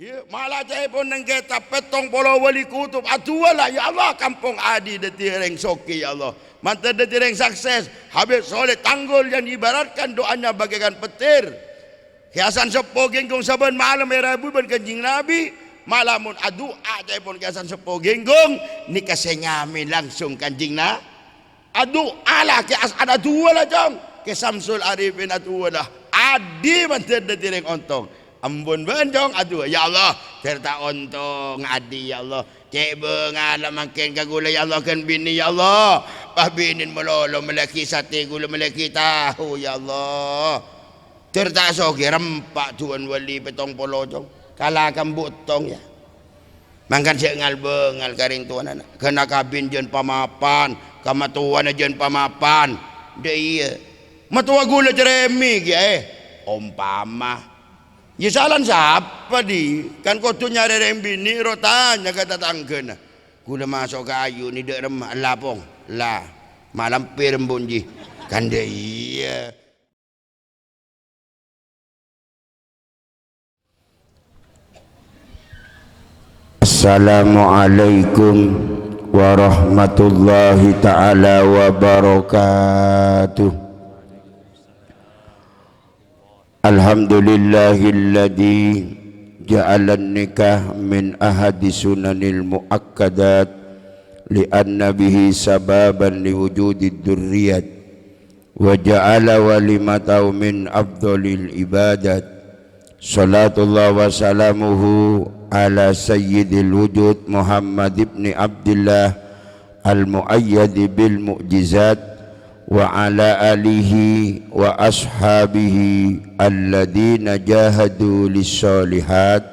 Ya, malah saya pun nengketa petong polo wali kutub atualah ya Allah kampung adi detireng soki ya Allah mantap detireng sukses Habib Soleh Tanggul yang ibaratkan doanya bagaikan petir hiasan sepo genggong saban malam Rabu ben kanjing Nabi malamun adu aja pun hiasan sepo genggong nikah sengami langsung kanjing na adu ala ke as ada dua lah jong ke Samsul Arifin adu lah adi mantap detireng ontong ambon benjong aduh ya Allah serta ontong adi ya Allah cek bengal makin kagula ya Allah kan bini ya Allah pabinin melolo melaki sate gula melaki tahu ya Allah serta soge rempak tuan wali petong polojong kalah kambutong ya mangkan cek ngal bengal karing tuan anak kena kabin jen pamapan kamatuan jen pamapan dia iya matua gula jeremi ya umpama ya salan siapa di kan kau tu nyari rembini rotanya kata tangkena gula masuk ke ayu ni dek remah lapong lah malam pirembunji kan dia iya Assalamualaikum warahmatullahi ta'ala wabarakatuh. Alhamdulillahilladzi ja'alan nikah min ahadi sunanil muakkadat li'anna bihi sababan liwujudid durriyat wa ja'ala walimatau min afdhalil ibadat salatullah wa salamuhu ala sayyidil wujud Muhammad ibn Abdullah al-muayyad bil mu'jizat wa ala alihi wa ashabihi alladhina jahadu lissolihat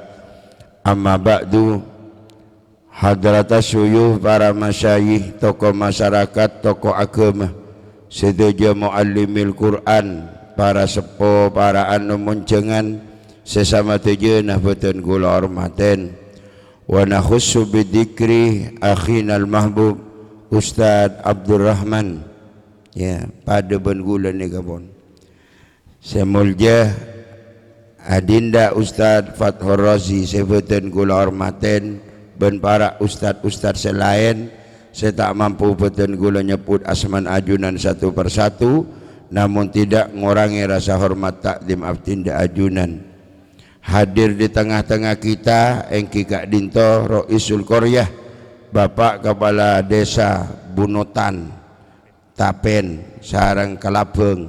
amma ba'du. Hadratas syuyuh para masyayikh tokoh masyarakat tokoh agama sedaya muallimil Quran para sepuh para anu muncengan sesama tejeunah beuteun kula hormaten wa nakhussu bidzikri akhinal mahbub Ustaz Abdurrahman ya pada ben gula ni kapon semulja adinda Ustaz Fathur Razi sebutan gula hormaten ben para ustaz-ustaz selain saya tak mampu betul gula nyebut asman ajunan satu persatu namun tidak mengurangi rasa hormat takdim abdinda ajunan hadir di tengah-tengah kita Engki Kak Dinto Roisul Koryah Bapak Kepala Desa Bunutan Tapen sarang Kalabeng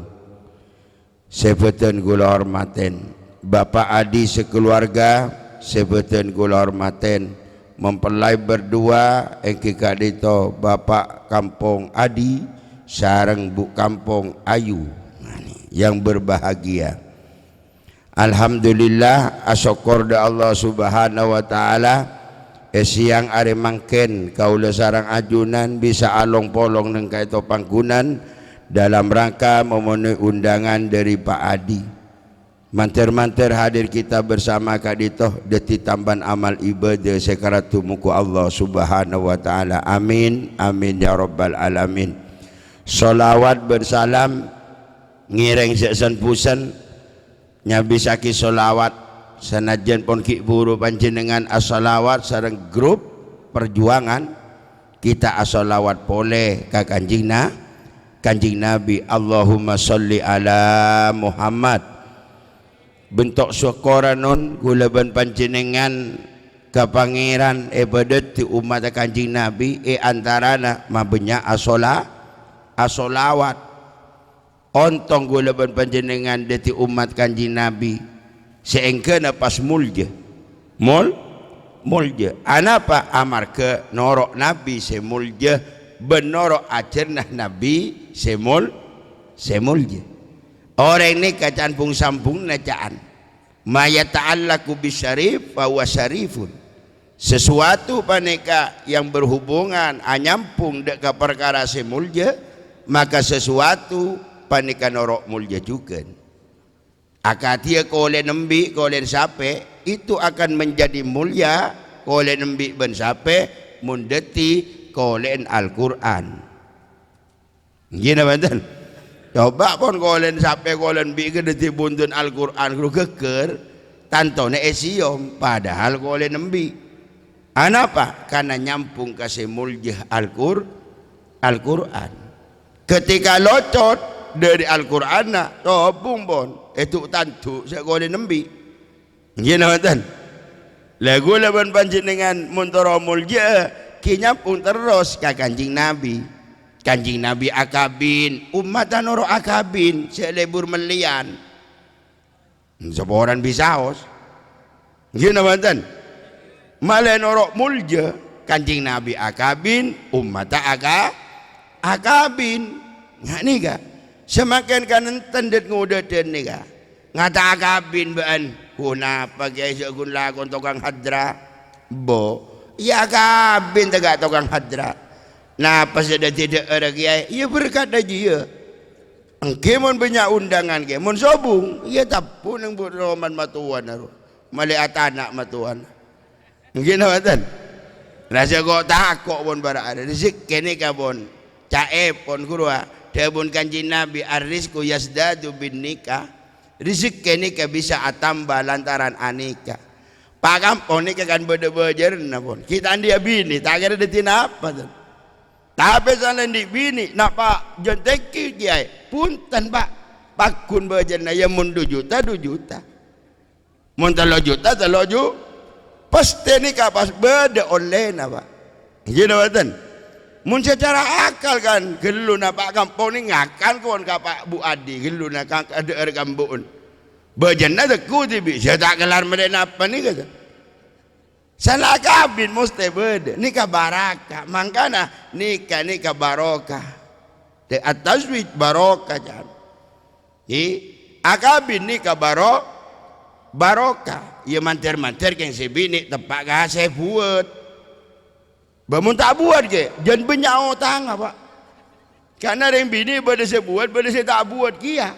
sebutan kula hormaten Bapak Adi sekeluarga sebutan kula hormaten mempelai berdua Engki Kadito Bapak Kampung Adi sarang Bu Kampung Ayu yang berbahagia. Alhamdulillah asyukur da Allah Subhanahu wa taala siang are mangken kaula sarang ajunan bisa along polong neng kaito pangkunan dalam rangka memenuhi undangan dari Pak Adi. Manter-manter hadir kita bersama kadito deti tamban amal ibadah sekaratu muku Allah Subhanahu wa taala. Amin amin ya rabbal alamin. Solawat bersalam ngireng seksen pusen nyabisaki solawat sanajan pun ki buru panjenengan as-salawat sareng grup perjuangan kita as-salawat pole ka kanjing Nabi Allahumma sholli ala Muhammad bentuk syukuranon kula ban panjenengan ka pangeran ibadat ti umat kanjing Nabi antarana mabenya as-salawat ontong kula ban panjenengan deti umat kanjing Nabi seengkeuna pas mulja anapa amar ke norok Nabi semulja benorok acerna Nabi semulja orang ini kacaan pung sampung nacaan maya ta'allaku bisyarif bahwa syarifun sesuatu paneka yang berhubungan anyampung deka perkara semulja maka sesuatu paneka norok mulja juga akatia kole nembi kole sape itu akan menjadi mulia kole nembi ben sape mundeti kole Al-Quran gini betul coba pun kole sape kole nembi ke deti buntun Al-Quran kru keker tantone esiom padahal ko oleh nembi. Anapa? Karena nyampung kasih muljah Al-Quran. Ketika locot dari Al-Quran nak tobung bon itu tantu saya ko oleh nembi. Gini nonton. Lagu laban panjenengan muntara muljah ki nyampung terus ka Kanjing Nabi. Kanjing Nabi akabin umatan oro akabin selebur melian. Seporan bisaos. Gini nonton. Malah norok mulja Kanjing Nabi akabin ummata akabin nggak nih kak semakin kanan tendet ngudaden nih kak ngata akabin baan kunapa guys kun lakon tukang hadra bo ya akabin tegak tukang hadra napa sudah tidak ada kiai ya berkata dia engkemon banyak undangan kemon sobung ya tapun yang berroman matuan aru malihat anak matuan mungkin awatan rasa kok takok pun bara ada rezeki kene kabon cae pon kurwa debun Kanjeng Nabi arrizqu yasdadu bin nikah rezeki kene ka bisa atamba lantaran anika pakampon nikah kan bede-bejer pun kita dia bini tak kira detina apa tuh tapi salen di bini napa jonteki kiai punten pak pakun bejer na ya mun 2 juta mun 3 juta pasti ni kapas beda oleh napa gini watan mun secara akal kan gelu napa kampung ni ngakan kawan kapak Bu Adi gelu nak ada kampung bejana teku tibi saya tak kelar meden apa ni kata salah kabin mesti beda ni baraka mangkana nikah barokah de atas wit barokah kan akabin nikah barokah ya manter-manter yang sebini tepak kah saya buat bangun tak buat ke jangan banyak otang apa karena yang bini pada saya buat pada saya tak buat kia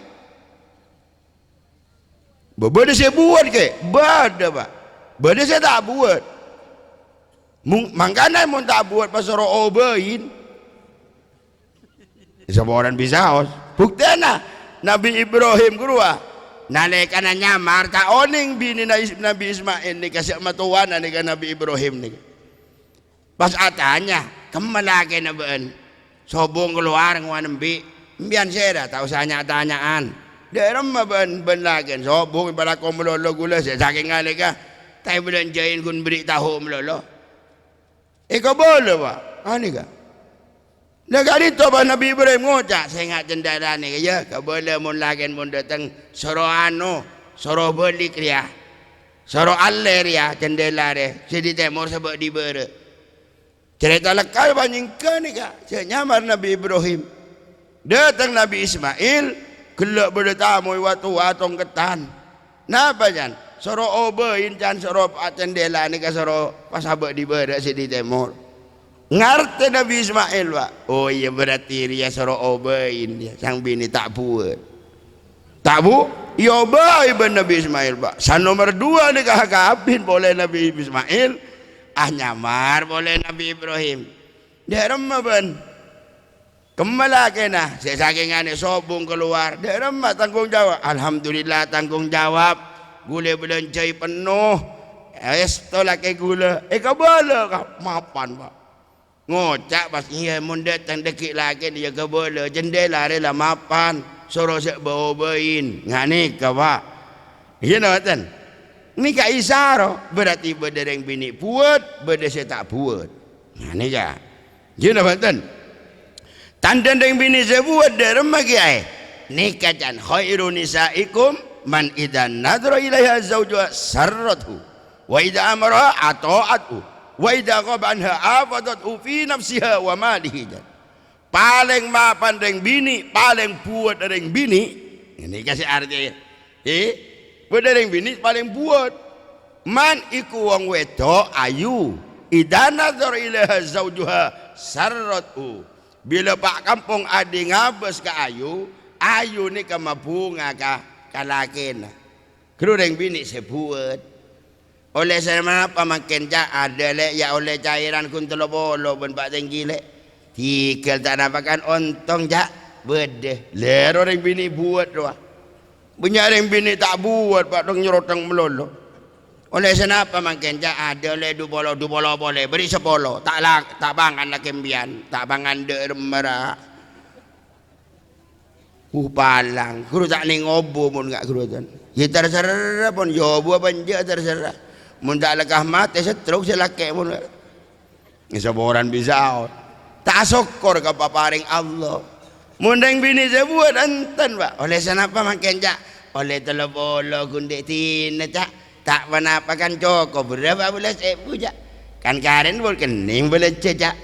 pada saya buat ke bada pak pada saya tak buat makanya mau tak buat pasal obain siapa orang bisa bukti Nabi Ibrahim kurwa nalika na nyamar taoning bini na Nabi Ismail ni kasi matuwana ni Nabi Ibrahim ni pas atanya kemalaki na baan sobong keluar ng bi mbiyan sera tau sanya tanyaan daerah mabaan banlagan sobong para ko melolo gula sa saking ngalika tayo belanjain kun beri tahu melolo ikaw bolo ba ani ka nagalito ba Nabi Ibrahim ngoca saya nggak jendela nih ya kabala mun lagen mun datang soro balik ya soro aller ya jendela deh jadi temor sebab di bere cerita lekal banyingkan nih kak saya nyamar Nabi Ibrahim datang Nabi Ismail gelak bertamu waktu atong ketan napa jan soro obain jan soro jendela nih kak soro pas sabak di bere jadi temor ngerti Nabi Ismail pak oh iya berarti dia suruh obain dia sang bini tak buat iya obain Nabi Ismail pak san nomor 2 nikah kabin boleh Nabi Ismail nyamar boleh Nabi Ibrahim daerah ban kemala kena saya sakingane sobung keluar daerah tanggung jawab alhamdulillah tanggung jawab gula belanjai penuh es tolak gula kabala mapan pak ngocak pas iya mun datang dekik lagi dia ke bola jendela dia lah mapan suruh sek bawain ngani ka pak iya nawatan ni ka isaro berarti bedereng bini buat beda saya tak buat ngani ka iya nawatan tanda deng bini saya buat derem lagi ay nikah jan khairu nisaikum man idan nadra ilaiha zawjuha sarrathu wa idha amara ata'athu wa idza qabanha afadat fi nafsiha wa malihi paling mapan deng bini paling buat deng bini ini kasih arti deng bini paling buat man iku wong wedok ayu idza nazar ilaha zaujuha sarratu bila pak kampung ade ngabes ka ayu ni ka mabunga ka kalakena kudu deng bini sebuat oleh sana pamakin ja ada le ya oleh cairan kun telobolo ben pak tinggi le tikel tak napakan ontong ja bede le orang bini buat doa punya orang bini tak buat pak dong nyerotang melolo Oleh senapa makin ada oleh du bolo boleh beri 10 tak bangan lah kembian tak bangan de remera palang guru tak ning obo mun gak guru tan ya terserah pun jobo panja terserah mun tak lekah mati setruk selake mun ngesaboran bisa tak syukur ka paparing Allah mun deng bini sebuat enten Pak oleh senapa makin oleh telebolo gundik tina tak menapakan cukup berapa belas jak kan karen bol kening belas jak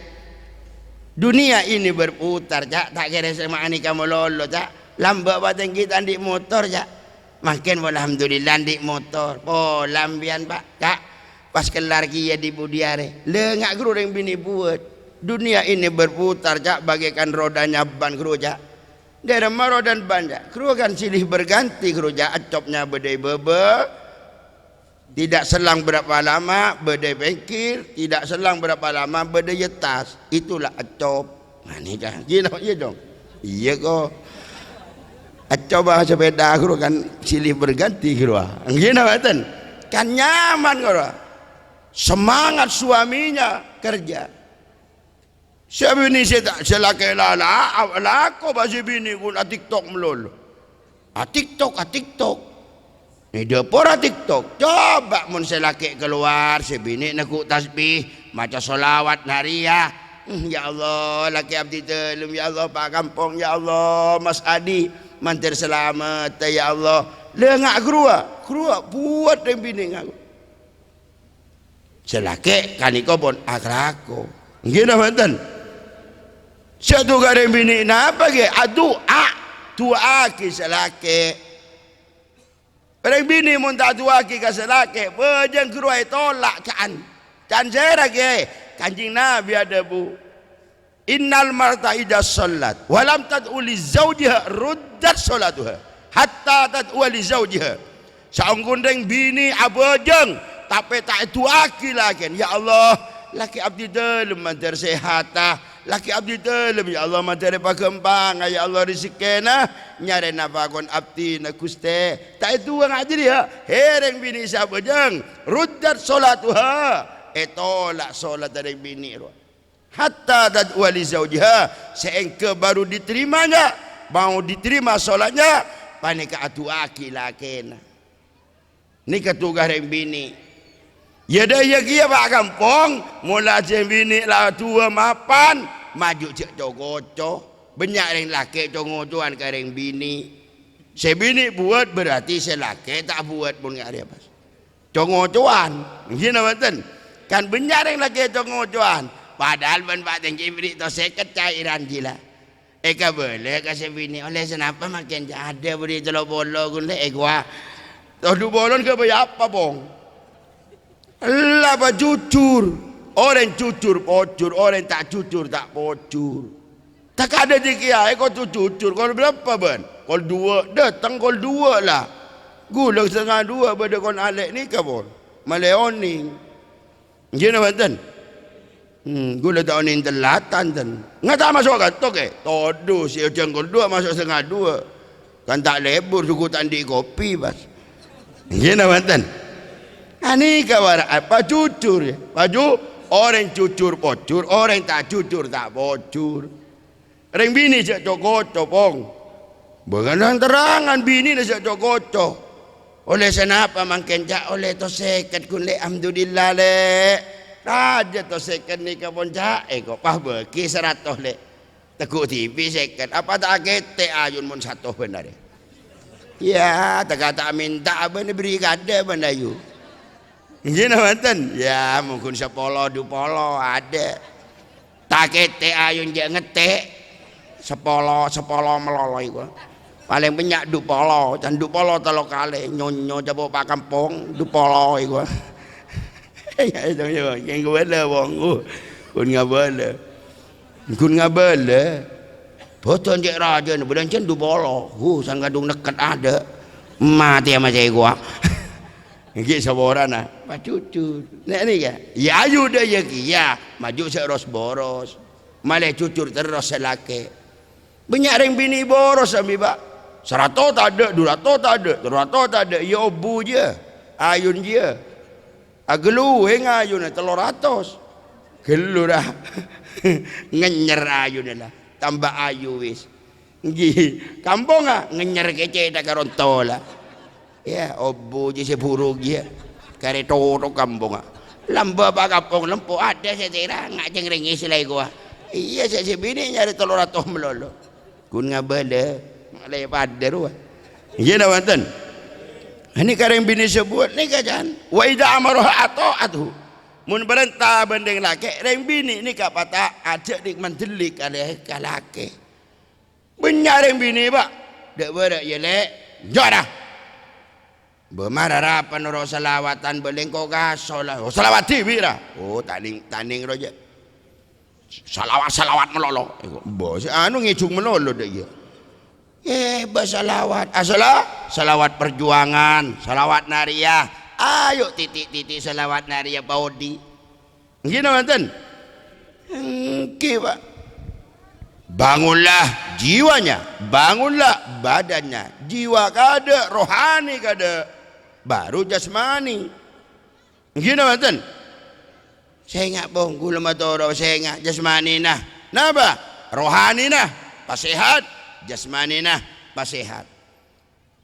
dunia ini berputar jak tak kira sama ani kamu lolo jak lambat batang kita di motor jak makin alhamdulillah di motor lambian Pak jak pas kelar kia di budiare lengak guru yang bini buat dunia ini berputar jak bagaikan rodanya ban guru jak dari rodan ban jak guru kan silih berganti guru jak acopnya bedai bebe tidak selang berapa lama bedai bengkir tidak selang berapa lama bedai tas itulah acop nah ini kan gini iya dong iya kok acop bahasa sepeda guru kan silih berganti guru gini betul kan nyaman guru semangat suaminya kerja siapa ini saya selaki lala aku bahasa bini guna TikTok melulu TikTok ni dapur TikTok coba mun selaki keluar sebini nak tasbih maca solawat naria ya Allah laki abdi telum ya Allah Pak Kampung ya Allah Mas Adi mantir selamat ya Allah lengak kerua buat yang bini ngaku selaki kaniko pun akrako gini mantan satu kali bini napa ge tua ki selaki orang bini mun tak tua ki ka selaki bejeng keruai tolak can saya lagi kanjing Nabi ada bu innal marta idza sallat walam tad'u li zawjiha ruddat salatuha hatta tad'u li zawjiha saunggundeng bini abejeng tapi tak tua ki lagi ya Allah laki abdi dalam mantar sehatah laki abdi dalam ya Allah mantar pakempang ya Allah rizikena nyare napakon abdi na kuste tak itu ang adir ya hereng bini sabajang ruddat salatuha tolak salat dari bini hatta tad'u li zawjiha seengke baru diterimanya mau diterima salatnya panika atuaki lakena ni katugas reng bini ya dah ya kia Pak Kampung mula bini lah tua mapan maju cek cogoco banyak yang laki cogocoan ke yang bini sebini buat berarti selaki tak buat pun nggak ada pas cogocoan gini betul kan banyak yang laki cogocoan padahal ban Pak Tengki beri to seket cairan gila eka boleh kasih bini oleh senapa makin ada beri telur bolo gunle ekwa telur bolon ke apa bong Allah jujur orang jujur pojur orang tak jujur tak pojur tak ada dikiai kau tu jujur kau berapa ban kau 2 datang kau 2 lah gula setengah 2 pada kau alek ni kabon maleoning gini banten gula tak oning telatan ten nggak tak masuk katok todo si ujang kau 2 masuk setengah 2 kan tak lebur suku tandi kopi bas gini banten ani kabar apa jujur ya baju orang jujur pocur orang tak jujur tak pocur orang bini cak cokoco pong bukan terangan bini dah cak cokoco oleh senapa makin cak oleh to seket kun le alhamdulillah le raja to seket ni kapon cak kok pah beki 100 le teguk TV seket apa tak kete ayun mun 1 benar ya tak kata minta apa ni beri kada bandayu gini mantan ya mungkin 10 20 ada tak kete ayun je ngetek 10 meloloi gua paling banyak 20 dan 20 telo kali nyonyo coba Pak Kampung 20 gua ya itu ya yang gua le wong kun ngabale boton je raja ni bulan cen 20 sang gadung dekat ada mati sama saya gua Nggih saboran ah, Pak Cucu. Nek ni ya ayu dah ya ki ya, maju seros boros. Malah cucur terus selake. Banyak orang bini boros ambi Pak. 100 tak ada, 200 tak ada, 300 tak ada. Ya obu je. Ayun je. Agelu ngayu na 300. Gelu dah. Ngenyer ayu lah. Tambah ayu wis. Nggih, kampung ngenyer kece dak karonto lah. Ya, obo je seburuk je. Kare toto kampung lamba ba kampung lempo ada saya tira ngak jeng ringis lai gua. Iya saya bini nyari 300 melolo. Kun ngabale malai pader wa. Iya dah wonten. Ini kareng bini sebut ni kajan. Wa idza amaraha ata'atuhu. Mun perintah banding laki reng bini ni ka pata aja dik mendelik ale kalake. Benyareng bini ba. Dak berak ye lek. Jodah. Bermarah penurut salawatan belengkau gasolah. Oh salawati bira. Oh tanding roja. Salawat melolo. Bos anu ngicung melolo deh ya. Bersalawat. Salawat perjuangan, salawat nariyah. Ayo titik salawat nariyah baudi. Gini manten. Engke Pak. Bangunlah jiwanya, bangunlah badannya. Jiwa kada, rohani kada. Baru jasmani. Gini manten. Saya ingat bong gula matoro saya ingat jasmani nah. Napa? Rohani nah pasehat, jasmani nah pasehat.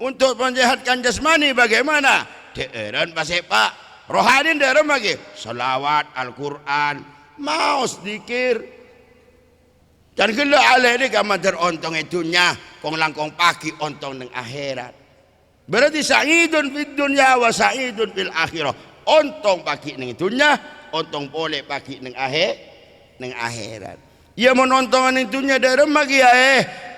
Untuk menyehatkan jasmani bagaimana? Deeran pasepak. Rohani deeran bagi salawat Al-Qur'an, mau sedikir. Dan kalau alih ni kamu terontong itunya, kong langkong pagi ontong neng akhirat. Berarti sa'idun fid dunya wa sa'idun fil akhirah. Ontong pagi neng itunya, ontong boleh pagi neng akhirat. Ia menontongan itunya dari magi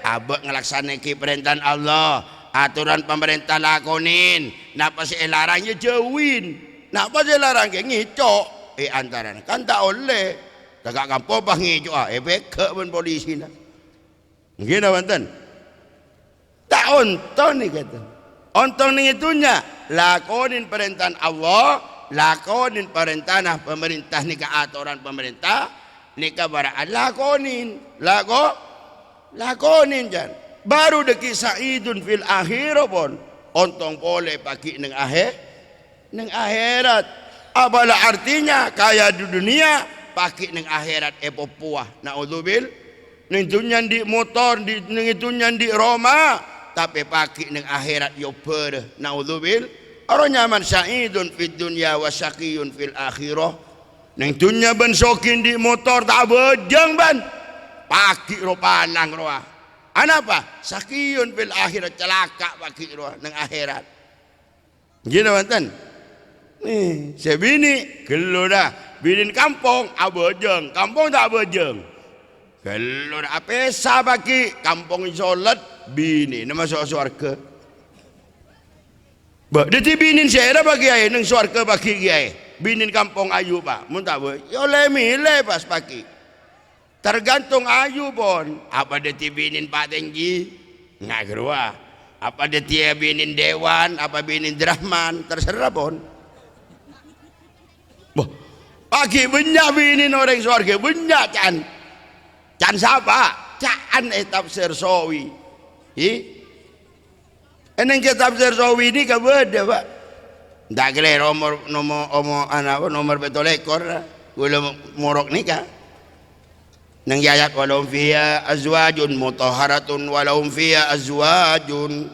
abek ngelaksanakan perintah Allah, aturan pemerintah lakonin. Napa sih larangnya jauhin? Napa sih larangnya ngicok? Antara kan tak oleh. Tagak kampung bah ngicok beka pun polisi nak. Gini mantan. Tak onton ni kata. Ontong ni itunya lakonin perintah Allah, lakonin perintah pemerintah ni ke aturan pemerintah ni ke baraan lakonin, lakonin jan. Baru deki sa'idun fil akhirah pun ontong boleh pagi neng akhirat. Apalah artinya kaya di dunia pagi neng akhirat puah. Naudzubil neng dunia di motor neng itunya di Roma. Tapi pagi neng akhirat yo ber naudzubil orang nyaman sa'idun fid dunya wa syaqiyun fil akhirah neng dunya ban sokin di motor tak bejang ban pagi ro panang roa anapa syaqiyun fil akhirat celaka pagi ro neng akhirat gini mantan nih sebini gelo dah binin kampung abejeng kampung tak bejeng gelo dah apesa pagi kampung solat bini nama masuk surga. Ba dadi binin saya bagi ai nang surga bagi ai. Binin kampung ayu Pak. Mun tak boleh yo le milih pas pagi. Tergantung ayu pon. Apa dadi binin Pak Tengji? Ngak gerua. Apa dadi binin dewan, apa binin Drahman, terserah pon. Bah, pagi banyak binin orang surga, banyak can. Can siapa? Can tafsir sawi. Eneng kitab Sersawi ini kabeda Pak. Tak kira nomor betul ekor. Gula morok nikah. Nang ayat walahum fiha azwajun mutahharatun walahum fiha azwajun.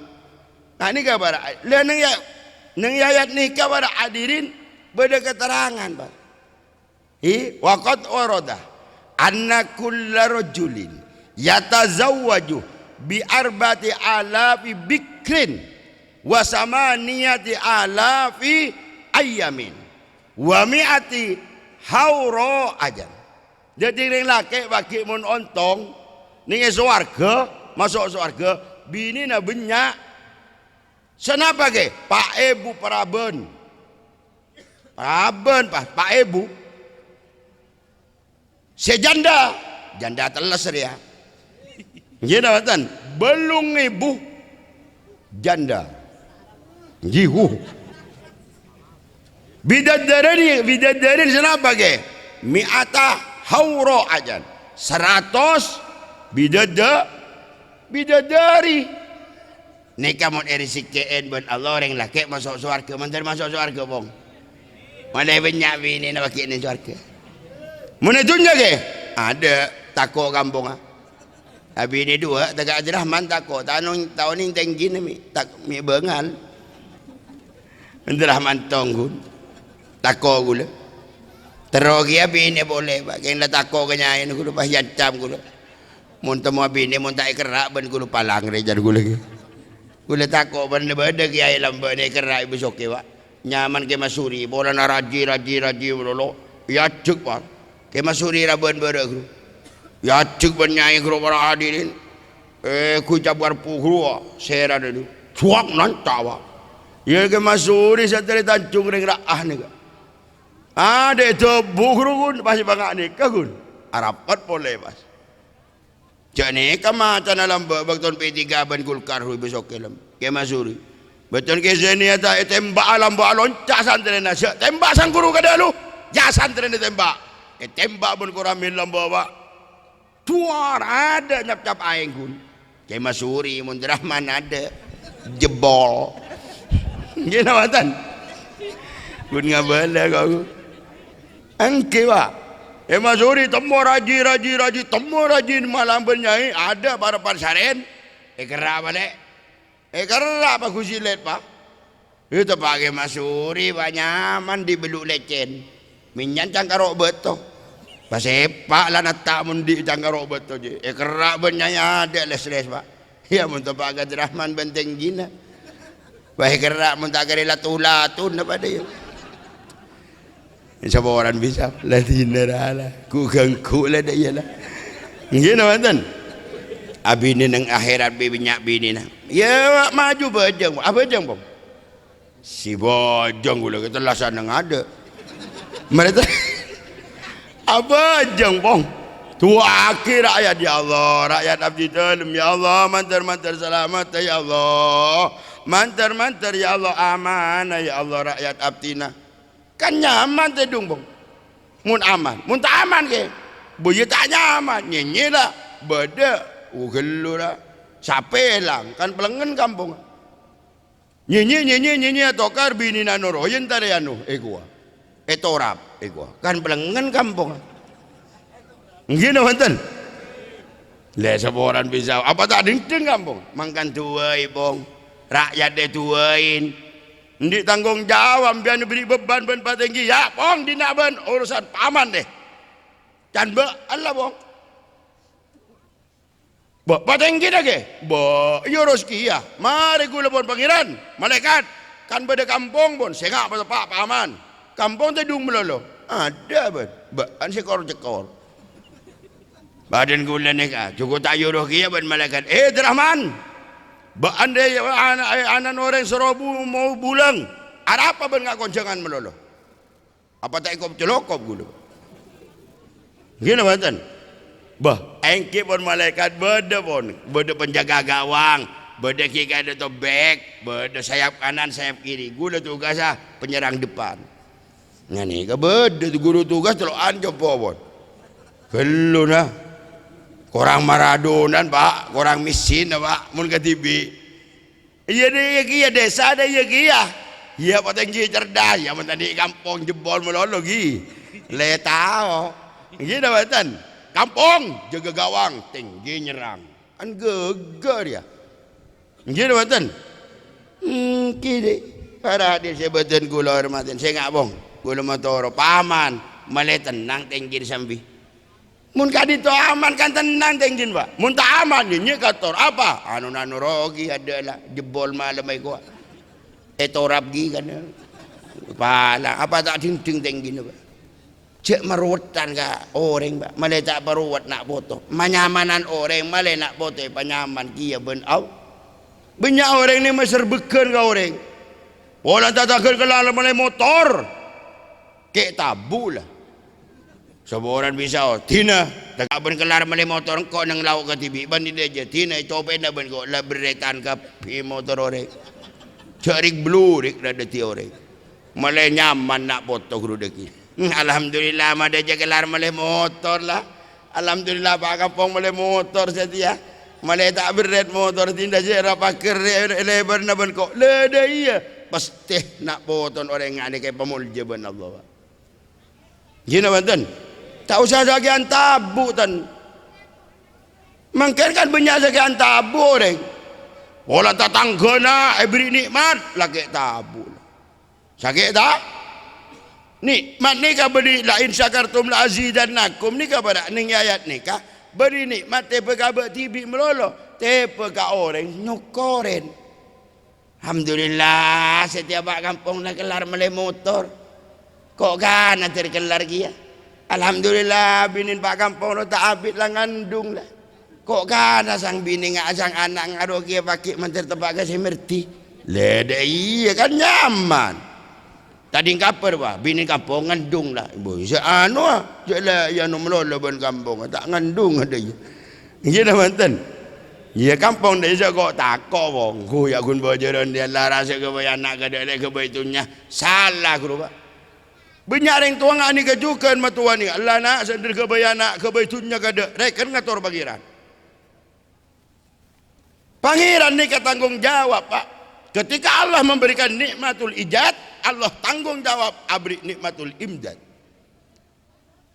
Nah ini kabar. Lah nang ayat nikah para hadirin beda keterangan Pak. Waqad warada anna kulla rajulin yatazawwaju bi arba'ati alafi bikrin wa samaniyati alafi ayyamin wa mi'ati hauro ajan. Jadi ring laki bagi mun ontong ning swarga masuk swarga bini na banyak. Senapa ke Pak Ibu Paraben Pak Ibu sejanda janda teles ya. Gini watan, belum ibu janda, jihu. Bidadari kenapa ke? Mi'ata hauro ajan, 100 bidadari. Nikah mau eri sikeen buat Allah orang laki masuk surga, mantar masuk surga bong. Malay banyak bini nak pakai ni syurga. Mana tunjuk ke? Ada takut kampung ah. Habis ni dua tegak Rahman takut. Tahun ni tinggi ni tak mi bengal. Rahman tonggun. Takut gula. Terus dia bini boleh pak. Kena takut kenyain gula pas jacam gula. Mun temu bini mun tak kerak ben gula palang rejan gula ke. Gula takut benda-benda kiai lambat ni kerak ibu soke pak. Nyaman ke Masuri, bola na raji lolo. Ya cuk pak. Ke Masuri raban berak guru. Ya cuk benyai guru para hadirin. Ku jabar puhru sera dulu. Cuak nan tawa. Ya ke Masuri sateri Tanjung ring raah ni. Ada itu buhru gun pasti bangak ni kagun. Arapat boleh pas. Jadi kamatan alam bakton P3 ban Golkar hu besok kelam. Ke Masuri. Betul ke sini ada tembak alam buat loncak santri nasi. Tembak sang guru kada lu. Ya santri ni tembak. Tembak pun kurang milam bawa. Tuar ada nyap-nyap aing gun. Ke Masuri mun Rahman ada jebol. Gini watan. Gun ngabala kau. Angke ba. Ke Masuri temu raji temu raji malam bernyai ada barapan saren. Kerap balik. Kerap aku silet pak. Itu pakai Masuri banyaman dibeluk lecen. Minyan cangkarok betul. Pasepak lah nak tak mundi cangkarok betul je. Kerap benyaya ada les-les pak. Ya untuk pakai Rahman benteng gina. Baik kerap muntak kari latu-latun apa dia. Siapa orang bisa latina lah. Ku ganggu lah dia lah. Gini mantan. Abi ni nang akhirat binyak bini na. Ya maju bajang. Apa bajang bang? Si bajang gula kita lasan nang ada. Mereka apa bajang bang? Tua akhir rakyat ya Allah, rakyat abdi dalam ya Allah, mantar selamat ya Allah. Mantar ya Allah aman ya Allah rakyat abdina. Kan nyaman tedung bang. Mun aman, mun tak aman ke? Boye tak nyaman, nyenyi lah. Beda. Gelu lah. Siapa hilang? Kan pelengan kampung. Nyenyi atokar bini nanoro. Yang tadi anu. Gua. Torap. Gua. Kan pelengan kampung. Gini mantan. Lihat seorang bisa. Apa tak dingin kampung? Makan tuai bong. Rakyat dia tuain. Hindi tanggung jawab. Biar beri beban ben tinggi. Ya bong dinaban urusan paman deh. Can be Allah bong. Pateng kita ke? Iyo rezeki ya. Mari gula pun pangeran. Malaikat. Kan pada kampung pun. Sengak pada pak paman. Kampung tu dung melolo. Ada pun. An sekor. Badan gula ni kah. Cukup tak yuruh kia pun malaikat. Rahman. Baan dia anak orang serobu mau bulang. Ada apa pun ngak konjangan melolo. Apa tak ikut celokop gula. Gini mantan. Engkip pun malaikat beda penjaga gawang, beda kiri ada tu back, beda sayap kanan sayap kiri. Gula tugas penyerang depan. Ngani ke beda tu guru tugas terlalu anjop pun. Kalau nah, korang Maradonan pak, korang miskin pak, mun ketibi. Iya deh kia desa ada iya kia. Iya patenggi cerdas, ya mentadi kampung jebol melologi. Le tahu, gitu batan. Kampung jaga gawang tinggi nyerang kan gegar ya gitu betul kiri para hadir sebeten gula hormatin saya nggak bong gula motor paman malai tenang tinggi sambi mun kadito aman kan tenang tinggi pak mun tak aman nyanyi kator apa anu rogi adalah jebol malam ay gua torap gi kan pala apa tak ting tinggi pak cek merutan ka orang ba malay tak peruat nak foto manyamanan orang malay nak foto panyaman kia ben au banyak orang ni maserbekan ka orang wala tatakan kelala malay motor ke tabu lah seorang bisa tina tak ben kelar malay motor kau nang lauk ka tibi ban dia je tina coba na ben kau la beretan ka pi motor orang cari blue rik ada ti orang malay nyaman nak foto guru deki. Alhamdulillah ada je kelar malay motor lah. Alhamdulillah pak kampung malay motor setia. Malay tak berat motor tindak je rapakir lebar na ben kok. Le iya. pasti nak poton orang yang ada kayak pemulja ben Allah. Gina banten. Tak usah sekian tabu tan. Mungkin kan banyak sekian tabu orang. Olah tetanggana beri nikmat lagi tabu. Sakit tak? Nikmat ni kah beri la in syakartum la azidannakum ni kah pada ning ayat ni kah beri nikmat tepe ka tibi melolo tepe ka orang nyokoren. Alhamdulillah setiap kampung nak kelar melai motor. Kok kan nanti kelar dia. Alhamdulillah binin pak kampung no tak habis lah ngandung lah. Kok kan sang bini asang anak ngaro kia pakai menteri tempat kasih merti. Lede iya kan nyaman. Tadi kaper bah bini kampung ngandung lah. Ibu saya anu ah, jelah ya no melolo ben kampung tak ngandung ada ya. Iya dah mantan. Ya kampung dia kok takok wong. Ku ya kun bojoran dia lah rasa ke bayi anak ke dia ke bayi tunya. Salah ku pak. Banyak orang tua ngak ni kejukan matuan ni. Allah nak sendiri ke bayi anak ke bayi tunya ke dia. Rekan ngatur pangeran. Pangeran ni ketanggung jawab pak. Ketika Allah memberikan nikmatul ijad, Allah tanggung jawab abri nikmatul imdad.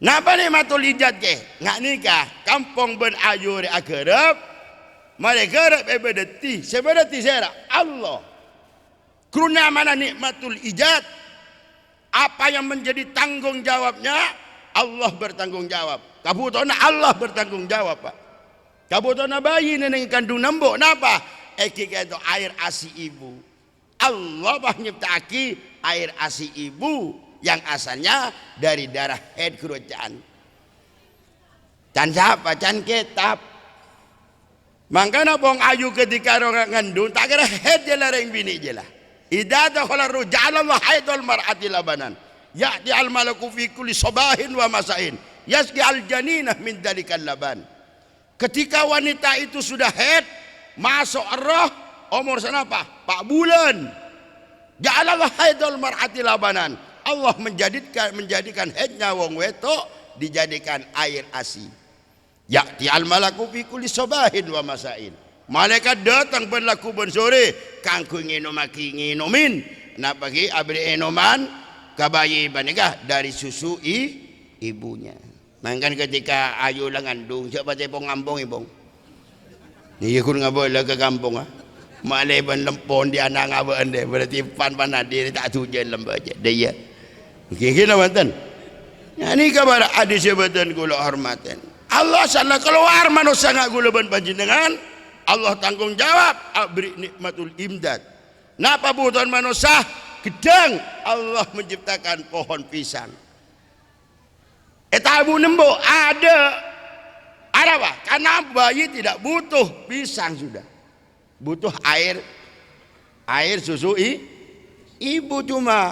Napa nikmatul ijad ke? Ngak nikah kampung ben ayu re akerep. Mereka berarti seberarti saya Allah. Kerana mana nikmatul ijad, apa yang menjadi tanggung jawabnya Allah bertanggung jawab. Kabutona Allah bertanggung jawab pak. Kabutona bayi neneng kandung nembok napa? Eki itu air asi ibu. Allah menciptaki air asi ibu yang asalnya dari darah head kerajaan. Dan siapa? Dan kitab. Mangkana bong ayu ketika orang ngandung tak kira head je lah ring bini je lah. Idza dakhala rujal Allah haidul mar'ati labanan. Ya'ti al malaku fi kulli sabahin wa masain. Yasqi al janina min dalikal laban. Ketika wanita itu sudah head masuk roh umur senapa? 4 bulan. Ja'alallah haidul mar'ati labanan. Allah menjadikan headnya wong wetok dijadikan air asi. Ya'ti al malaku fi kulli sabahin wa masain. Malaikat datang berlaku ben sore kangku nginomaki nginomin nak bagi abri enoman kabayi banegah dari susu ibunya. Mangkan ketika ayu lang ngandung siapa tepong ngambong ibong. Ni kun ngabo la ke kampung ah. Malai ban lempon di anak ngabo ande berarti pan dia tak tujuan lemba aja dia. Okey kena mantan. Yani kabar hadis sebatan kula hormatan. Allah salah keluar manusia ngak gula ban panjenengan. Allah tanggung jawab abri nikmatul imdad. Napa butuhan manusia? Gedang Allah menciptakan pohon pisang. Tabu nembok ada apa? Karena bayi tidak butuh pisang sudah. Butuh air susu ibu cuma.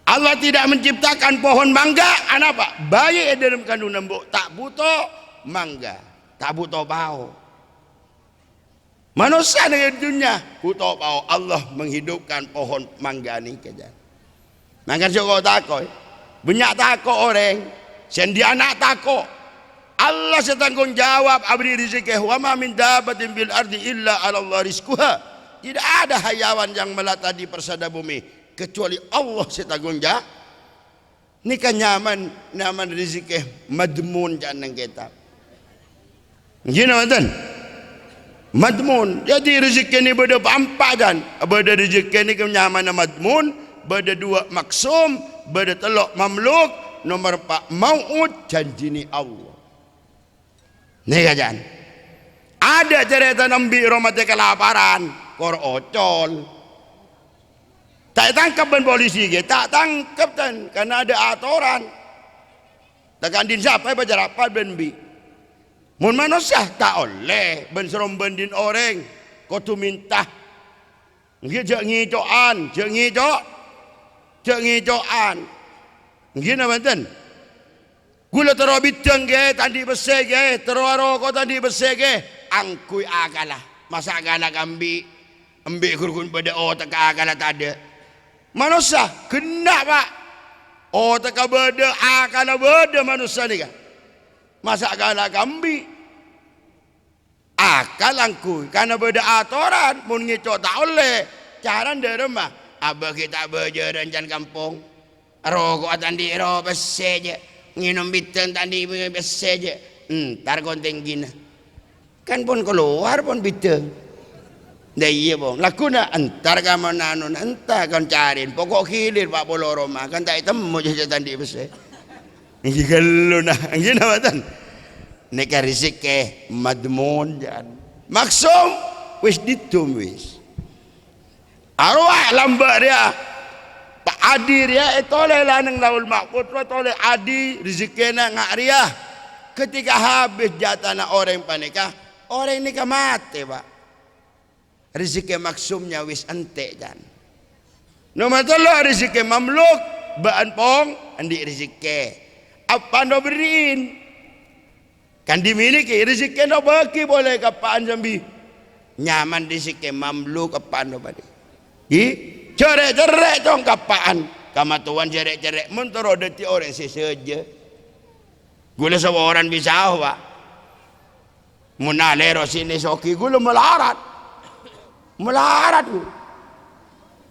Allah tidak menciptakan pohon mangga, apa? Bayi dalam kandung nembok tak butuh mangga, tak butuh bau. Manusia dengan dunia butuh bau. Allah menghidupkan pohon mangga ni kerja. Mangga joko takoi, banyak takoi orang, sendi anak takoi. Allah setanggung jawab abri rizki. Wa ma min dabatin bil ardi illa 'ala Allah rizquha. Tidak ada hayawan yang melata di persada bumi kecuali Allah setanggung jawab. Ini kan nyaman rezeki madmun jangan kita. Gina mantan. Madmun. Jadi rezeki ni beda empat kan. Beda rezeki ni nyaman madmun, beda 2 maksum, beda 3 mamluk, nomor 4 maut janji ni Allah. Ni kajian. Ada cerita Nabi Rahmat kelaparan, kor ocol. Tak tangkap ben polisi ke, tak tangkap kan karena ada aturan. Tekan din siapa baca rapat ben bi. Mun manusia tak oleh ben serom bendin orang. Kau tu minta. Nggih jak ngicoan, jak ngicoan. Nggih na banten. Gula tero bidang ke tadi bese ke, tero rokok tadi bese ke, angkui akalah. Masa akalah kambi. Ambil kurkun pada otak akalah tak ada. Manusia kena pak. Oh tak beda akal beda manusia ni kan. Masa akal kambi. Akal angku karena beda aturan mun ngicok tak oleh. pacaran di rumah. Abah kita berjalan jalan kampung. Rokok tadi rokok saja. Nginum biteng tadi saja. Ntar konten gina. Kan pun keluar pun biteng. Dah iya bang. Lakuna entar kamu nanun entar kan cariin. Pokok hilir pak bolo rumah kan tak temu je tadi besar. Ini kalau nah, gini apa Neka risik ke madmun jan. Maksum wis ditum wis. Arwah lambat dia. Pak adi dia toleh lanang laul makut toleh adi rezekina ngak dia. Ketika habis jatah nak orang panikah, orang nikah mati pak. Rezeki maksumnya wis ente jan. Nomor tolong rezeki mamluk baan pong andi rezeki. Apa anda beriin? Kan dimiliki rezeki anda bagi boleh kapaan jambi. Nyaman rezeki mamluk apa anda bagi. Cerek-cerek dong kapaan. Kamatuan cerek-cerek mentoro deti orang sesaja. Gula semua orang bisa pak. Munalero sini soki gula melarat. Melarat gula.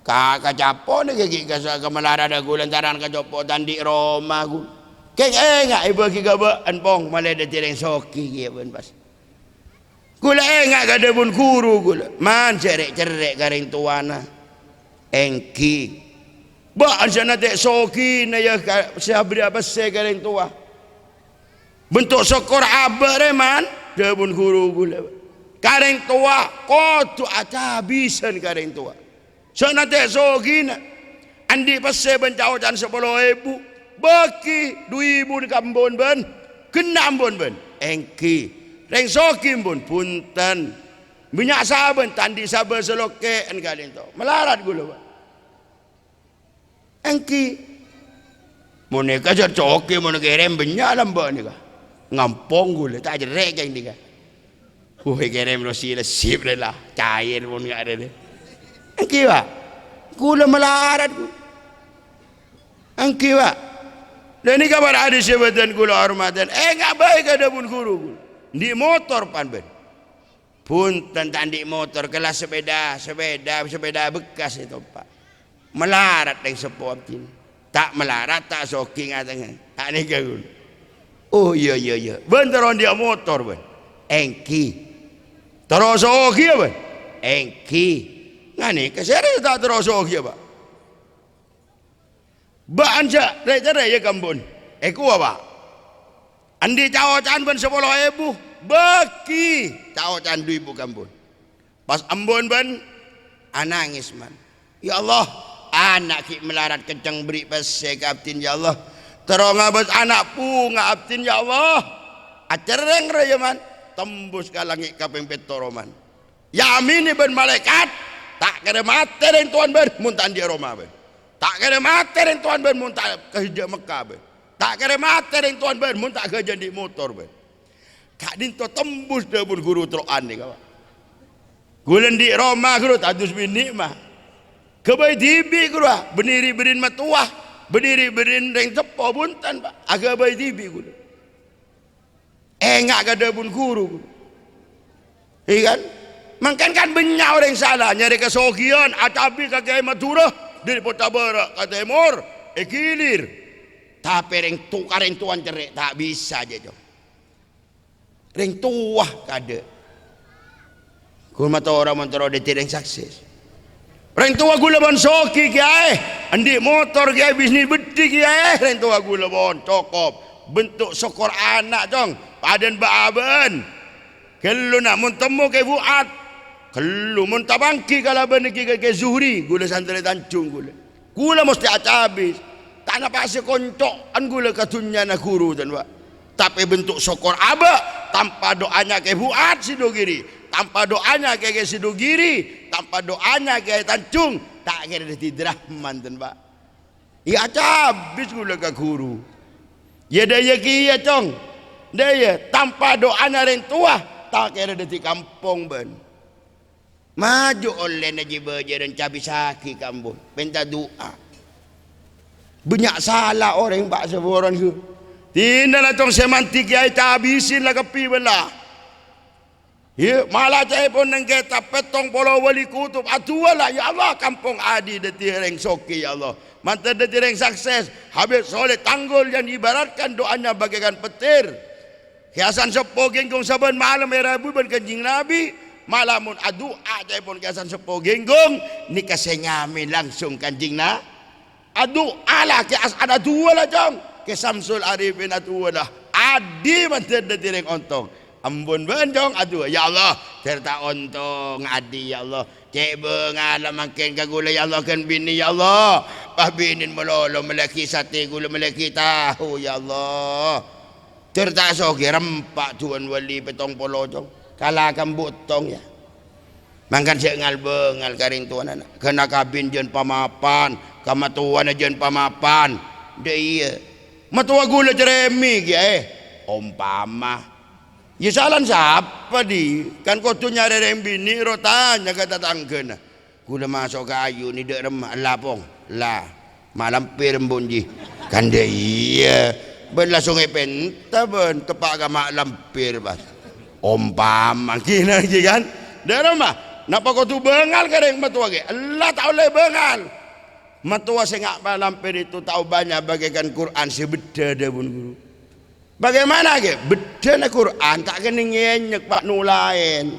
Kakak capo ni kaki ke melarat ada gula taran kacopo tandi Roma gula. Keng enggak ibu kita anpong malah ada tireng soki kia pun pas. Gula enggak kada pun guru gula. Man cerek-cerek garing tuana. Engki. Baan sana tek soki na ya sabri apa se garing tua. Bentuk sokor abare man dia pun guru gula. Garing tua kotu aca habisan garing tua. Sana tek soki na. Andi pase bencau jan 10.000. Baki 2.000 di kambon ben. Kena ambon ben. Engki. Reng soki pun punten. Minyak saben tandi saben selokean kali itu. Melarat gula ben. Engki. Moneka jar coki moneka kerem banyak lambak ni kah. Ngampong gula tak jerek yang ni kah. Kerem lo sip lah. Cair pun enggak ada ni. Engki pak. Gula melarat gula. Engki pak. Dan ini kabar ada sebatan gula hormatan. Enggak baik ada pun guru gula. Di motor pan ben. Pun tentang di motor kelas sepeda bekas itu pak. Melarat yang sepuap ini. Tak melarat tak soking ngatanya. Tak ni gula. Oh iya. Bentar dia motor ben. Engki. Terus soki ben. Engki. Ngani keseri tak terus soki pak. Baan ja rek-rek ya kambun. Eku apa? Andi cawacan ben 10.000. Baki cawacan 2.000 kambun. Pas ambon ben anangis man. Ya Allah, anak ki melarat kencang beri pese kaptin ya Allah. Terong abet anak pu ngaptin ya Allah. Acereng raya man. Tembus ka langit ka pempet toroman. Yamin ben malaikat tak kena mati den tuan ben muntan dia Roma ben. Tak kena mati dengan Tuhan ben muntah ke hijau Mekah ben. Tak kena mati dengan Tuhan ben muntah ke jadi motor ben. Kak dinto tembus dia pun guru teroan ni kawan. Gulen di Roma guru tadus bini mah. Kebai tibi guru berdiri berin matuah. Berdiri berin reng tepo buntan pak. Agak bayi tibi guru. Enggak kada pun guru. Iya kan? Makan kan banyak orang salah nyari kesogian. Atapi kakek Madura. Dari Kota Barat ke Timur, kilir. Tapi reng tuan cerek tak bisa je jom. Reng tuah kada. Kau mata orang mentera dia tidak sukses. Reng tua gula bon soki kiai, andi motor kiai bisnis beti kiai. Reng tua gula bon cokop. Bentuk sokor anak jong, padan baaben. Kalau nak mentemu ke buat. Kalau muntah bangki kalau beniki ke Zuhri gula santri tancung gula mesti habis tak nak pasir koncok an gula katunya nak guru dan pak tapi bentuk sokor aba tanpa doanya ke buat sidogiri tanpa doanya ke sidogiri tanpa doanya ke tancung tak kira Rahman dan pak ya habis gula ke guru ya daya kia cong daya tanpa doanya orang tua tak kira di kampung ben. Maju oleh Najib Baja dan cabi saki kampung. Minta doa. Banyak salah orang bak seorang tu. Tindalah tong semantik kiai tak habisin lah kepi belah. Ya, malah saya pun nengketa petong polo wali kutub atualah ya Allah kampung adi detireng soki ya Allah. Mantan detireng sukses. Habib Soleh Tanggul yang ibaratkan doanya bagaikan petir. Hiasan sepo genggong saban malam Rabu ban kanjing Nabi. Malamun adu aja pun hiasan sepo genggong ni kasengamin langsung kanjing na. Adu ala ke as ada dua lah jong. Ke Samsul Arifin atu lah. Adi mantan detireng ontong. Ambon benjong aduh ya Allah serta ontong adi ya Allah cek bengal makin kagula ya Allah kan bini ya Allah pabinin melolo melaki sate gula melaki tahu ya Allah serta sogi rempak tuan wali petong polojong kalakan butong ya mangkan sengal bengal karing tuan anak kena kabin jen pamapan kamatuan jen pamapan de iya matua gula jeremi ya umpama ya salan siapa di kan kau tu nyari yang bini rotanya kata tangga gula masuk ke ayu ni dek remah lapong lah malam pirembunji kan dia iya ben langsung penta ben tepak ke mak lampir bas umpama kina lagi kan dek remah napa kau tu bengal kadang matua ke Allah tak boleh bengal matua sengak lampir itu tahu banyak bagaikan Quran sebeda dia pun guru. Bagaimana ke? Bedana Quran tak kena nyenyek pak nulain.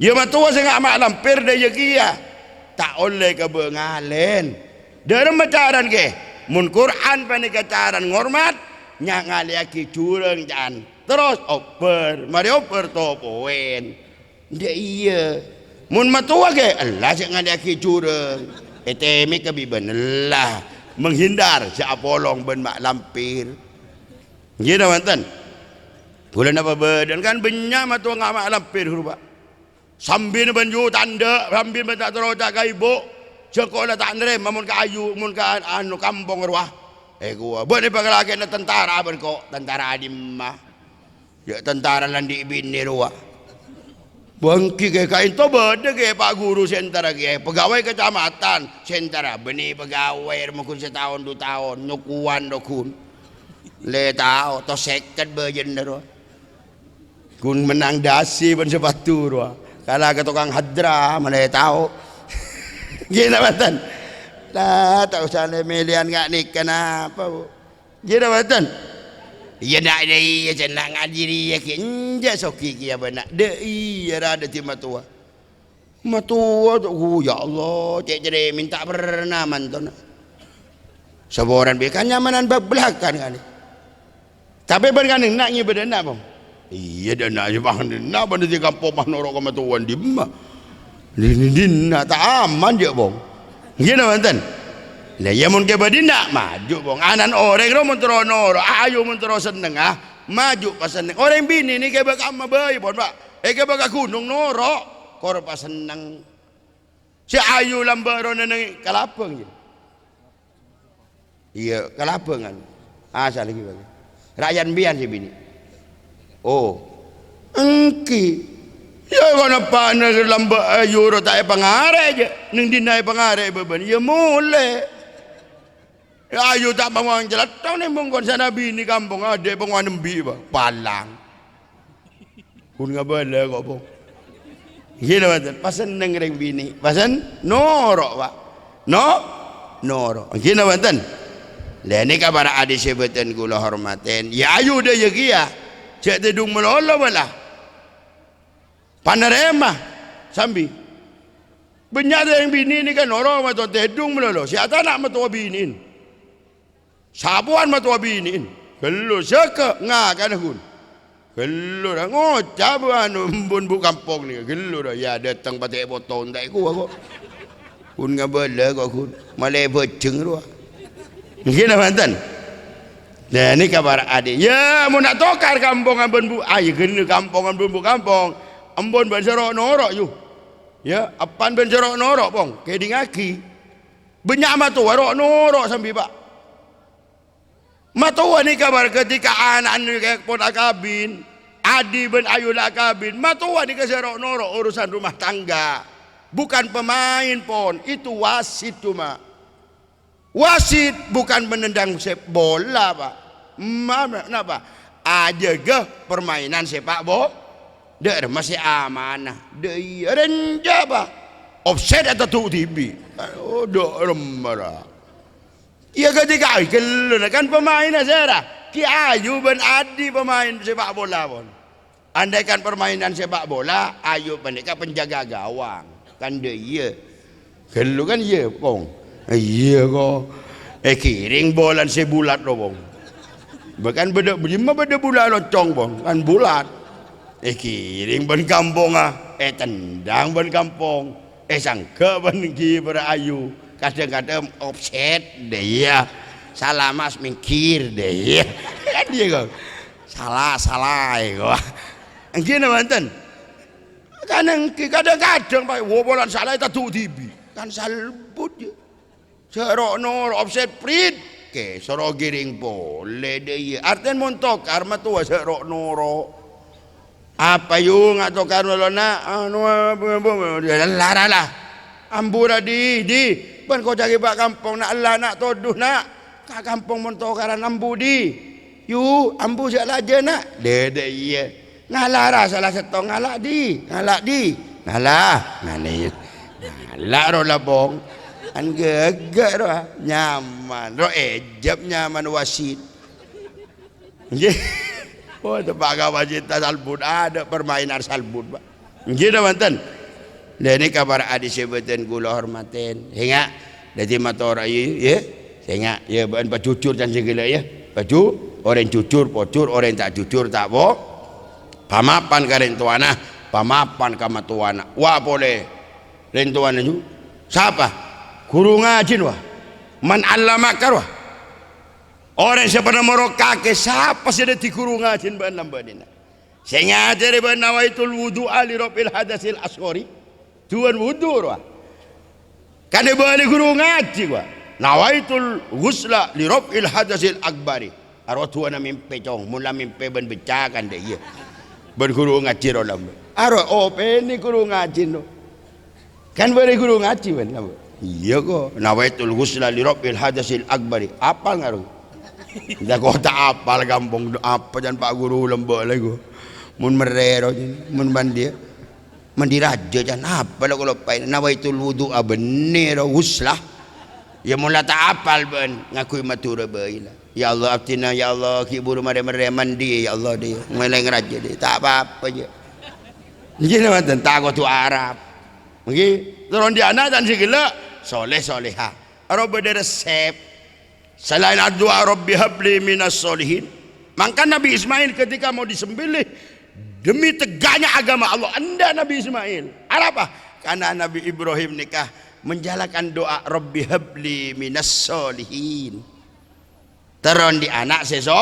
Ya matua sengak mak lampir dia kia. Tak oleh ke bengalen. Dalam macaran ke? Mun Quran pani kacaran ngormat nyak ngaliaki curang jan. Terus oper, mari oper topoen. Dia iya. Mun matua ke? Allah sing ngaliaki curang. Etemi ke biben Allah menghindar si apolong ben mak lampir. Gila mantan. Bulan apa badan kan benya matu ngak mak lampir hurba. Sambil banju tanda, sambil tak teroja ka ibu. Sekolah tak nerem mun ka ayu, mun ka anu kampung ruah. Gua bani pagalake na tentara ben kok, tentara adimah. Ya tentara landi bini ruah. Bangki ke kain to bade ke Pak Guru sentara ke pegawai kecamatan sentara beni pegawai mungkin setahun 2 tahun nyukuan dokun. Le tao to second berjen ro kun menang dasi ban sepatu ro kala ke tukang hadra mana tahu gila batan lah tak usah le melian ngak nik kenapa bu gila batan iya nak dia senang ngaji dia kinja soki kia benak de iya ada ti matua tu ya Allah cek jere minta pernah manton saboran bekan nyamanan belakang kan. Tapi ben kan nak ngi bedana bang. Iya dana je bang dana ban di kampung mah norok ka tuan di mah. Dina tak aman je bang. Gina mantan. Lah ya mun ke badina maju bang. Anan orang ro mun trono ro ayo mun tro seneng maju pas seneng. Orang bini ni ke baka ama bae bon Pak. Ke baka gunung norok kor pas seneng. Si ayu lambaro nang kalapeng je. Iya kalapeng kan. Asal lagi bang. Rakyat bian si bini. Oh, engki. Ya kenapa nak lambat ayu ro tak pangare je. Ning dinai pangare beban. Ya mule. Ya ayu tak mawang jelat tau ni mongkon sana bini kampung ade penguan nembi ba. Palang. Kun ngabala kok po. Gila matan. Pasen neng reng bini. Pasen norok Pak. Norok. Gila matan. Lah ni kabar adi sebutan gula hormaten. Ya ayu dia ya kia. Cek tedung melolo bala. Panerema sambi. Banyak yang bini ni kan orang matu tedung melolo. Siapa nak matu binin? Sabuan matu binin. Kalau seke ngakan hun. Kalau dah ngocap anu bun bu kampung ni. Kalau dah ya datang pakai botol tak aku. Kun ngabala kau kun. Malai berceng ruah. Gila mantan. Nah ni kabar adik. Ya mau nak tokar kampung ambon bu. Ayo kena kampung ambon bu kampung. Ambon ban serok norok you. Ya apan ban serok norok pong. Keding aki. Banyak matu warok norok sambil Pak. Matu ni kabar ketika anak ni kayak pon akabin. Adi ben ayu lah akabin. Matu ni ke serok norok urusan rumah tangga. Bukan pemain pon. Itu wasit cuma. Wasit bukan menendang sepak bola Pak. Kenapa? Ada ke permainan sepak Dek masih amanah. Dek iya renja ba. Offset atau tu TV. Oh dok remara. Iya ketika kalau kan pemain Azara. Ki Ayu ben Adi pemain sepak bola pun. Andaikan permainan sepak bola, Ayu pendeka penjaga gawang. Kan dia iya. Kalau kan iya, Bong. Iya kok. Kiring bola sebulat loh, Bong. Bahkan beda bulat loncong, Bong. Kan bulat. Kiring ben kampung tendang ben kampung. Sangka ben kiper Ayu. Kadang-kadang offset dia. Salah mas mikir deh. Kan dia kok. Salah kok. Gini mantan. Kadang-kadang Pak bolan salah itu tu TV. Kan salbut je. Serokno offset print. Ke soro giring boleh deh. Artian montok karma tua serokno ro. Apa yung atau karma lona anu lara lah. Ambura di ban kau cari pak kampung nak Allah nak toduh nak. Ka kampung montok karan ambu di. Yu ambu siap aja nak. Dede iya. Ngalara salah satu ngalak di ngalak ro labong an gegak ro nyaman ro ejab nyaman wasit nggih oh tebaga wasit salbut ada permainan salbut Pak nggih dah manten ini kabar adi sebutin kula hormatin hingga dadi matur ayu ya sehingga ya ban jujur dan segala ya baju orang jujur pocur orang tak jujur tak boh pamapan ka rentuana, pamapan ka matuana. Wa boleh rentuana itu. Siapa? Guru ngajin wah. Man allamakar wah. Orang siapa nama kake siapa sih di guru ngajin ban lambadina. Saya ngajari ban nawaitul wudu'a li rabbil hadasil asghari. Tuan wudu wah. Kan bani guru ngaji wah. Nawaitul ghusla li rabbil hadasil akbari. Arwah tuan mimpi cong, mula mimpi ban becakan deh iya. Berguru ngaji rolam. Aro openi guru ngaji no. Kan beri guru ngaji ben. Iya kok. Nawaitul ghusla li rabbil hadasil akbari. Apal ngaruh. Dah kok tak apal kampung apa jan Pak Guru lembok lagi. Mun merero mun mandi raja jan apa lah kalau pain nawaitul wudu bener ghusla. Ya mula tak apal ben ngakui matura bae lah. Ya Allah abtina ya Allah kiburu mare mandi ya Allah dia meleng raja dia tak apa-apa je. Nggih manten takut tu Arab. Nggih turun di anak dan segala soleh soleha. Arab ada resep. Selain doa Rabbi habli minas solihin. Maka Nabi Ismail ketika mau disembelih demi tegaknya agama Allah anda Nabi Ismail. Apa? Karena Nabi Ibrahim nikah menjalankan doa Rabbi habli minas solihin. Teron di anak seso